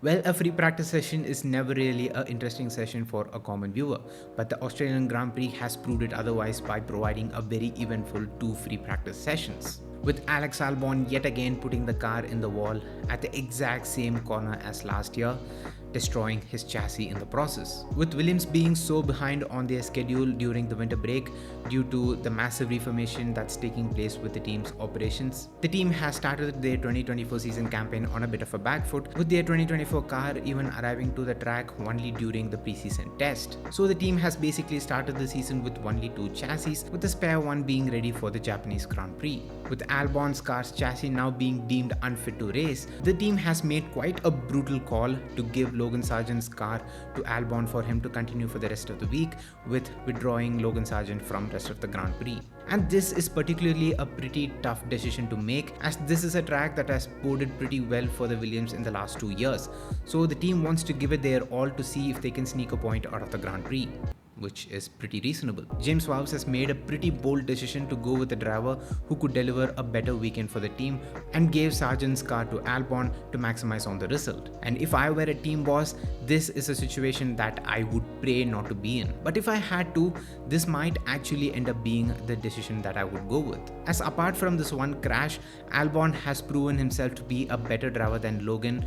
Well, a free practice session is never really an interesting session for a common viewer, but the Australian Grand Prix has proved it otherwise by providing a very eventful 2 free practice sessions. With Alex Albon yet again putting the car in the wall at the exact same corner as last year, destroying his chassis in the process. With Williams being so behind on their schedule during the winter break due to the massive reformation that's taking place with the team's operations, the team has started their 2024 season campaign on a bit of a back foot, with their 2024 car even arriving to the track only during the preseason test. So the team has basically started the season with only 2 chassis, with the spare one being ready for the Japanese Grand Prix. With Albon's car's chassis now being deemed unfit to race, the team has made quite a brutal call to give Logan Sargent's car to Albon for him to continue for the rest of the week, with withdrawing Logan Sargent from rest of the Grand Prix. And this is particularly a pretty tough decision to make, as this is a track that has boded pretty well for the Williams in the last 2 years. So the team wants to give it their all to see if they can sneak a point out of the Grand Prix, which is pretty reasonable. James Vowles has made a pretty bold decision to go with a driver who could deliver a better weekend for the team and gave Sargent's car to Albon to maximize on the result. And if I were a team boss, this is a situation that I would pray not to be in. But if I had to, this might actually end up being the decision that I would go with. As apart from this one crash, Albon has proven himself to be a better driver than Logan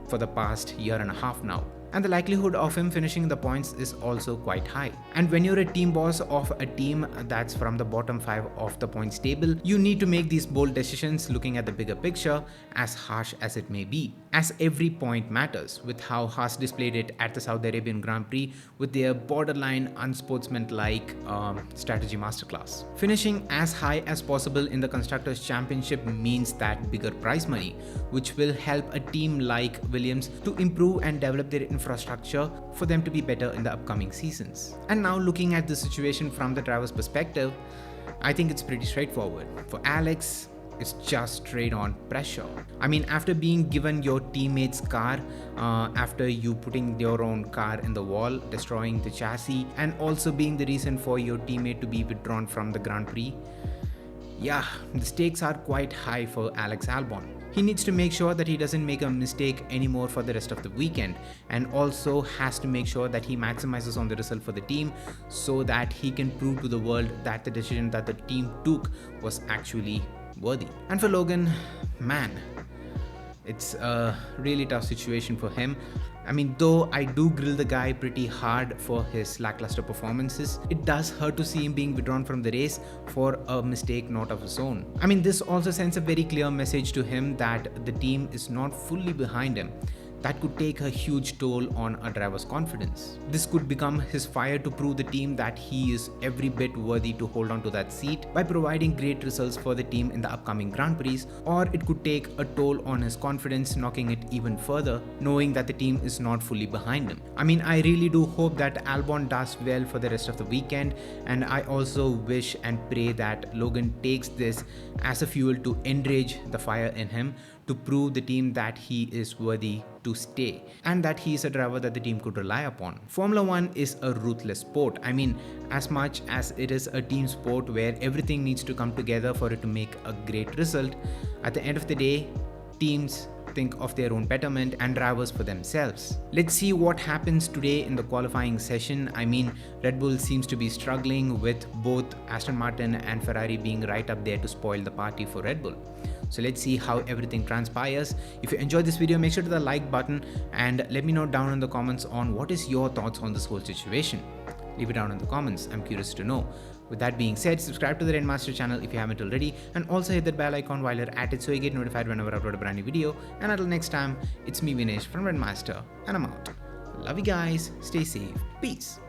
for the past year and a half now, and the likelihood of him finishing the points is also quite high. And when you're a team boss of a team that's from the bottom 5 of the points table, you need to make these bold decisions looking at the bigger picture, as harsh as it may be, as every point matters, with how Haas displayed it at the Saudi Arabian Grand Prix with their borderline unsportsmanlike strategy masterclass. Finishing as high as possible in the Constructors' Championship means that bigger prize money, which will help a team like Williams to improve and develop their infrastructure for them to be better in the upcoming seasons. And now looking at the situation from the driver's perspective, I think it's pretty straightforward. For Alex, it's just straight on pressure. I mean, after being given your teammate's car, after you putting your own car in the wall, destroying the chassis, and also being the reason for your teammate to be withdrawn from the Grand Prix, yeah, the stakes are quite high for Alex Albon. He needs to make sure that he doesn't make a mistake anymore for the rest of the weekend, and also has to make sure that he maximizes on the result for the team so that he can prove to the world that the decision that the team took was actually worthy. And for Logan, man, it's a really tough situation for him. I mean, though I do grill the guy pretty hard for his lackluster performances, it does hurt to see him being withdrawn from the race for a mistake not of his own. I mean, this also sends a very clear message to him that the team is not fully behind him. That could take a huge toll on a driver's confidence. This could become his fire to prove the team that he is every bit worthy to hold on to that seat by providing great results for the team in the upcoming Grand Prix, or it could take a toll on his confidence, knocking it even further, knowing that the team is not fully behind him. I mean, I really do hope that Albon does well for the rest of the weekend, and I also wish and pray that Logan takes this as a fuel to enrage the fire in him, to prove the team that he is worthy to stay and that he is a driver that the team could rely upon. Formula 1 is a ruthless sport. I mean, as much as it is a team sport where everything needs to come together for it to make a great result, at the end of the day, teams think of their own betterment and drivers for themselves. Let's see what happens today in the qualifying session. I mean, Red Bull seems to be struggling, with both Aston Martin and Ferrari being right up there to spoil the party for Red Bull. So let's see how everything transpires. If you enjoyed this video, make sure to hit the like button and let me know down in the comments on what is your thoughts on this whole situation. Leave it down in the comments. I'm curious to know. With that being said, subscribe to the Renmaster channel if you haven't already, and also hit that bell icon while you're at it so you get notified whenever I upload a brand new video. And until next time, it's me Vinesh from Renmaster, and I'm out. Love you guys, stay safe, peace.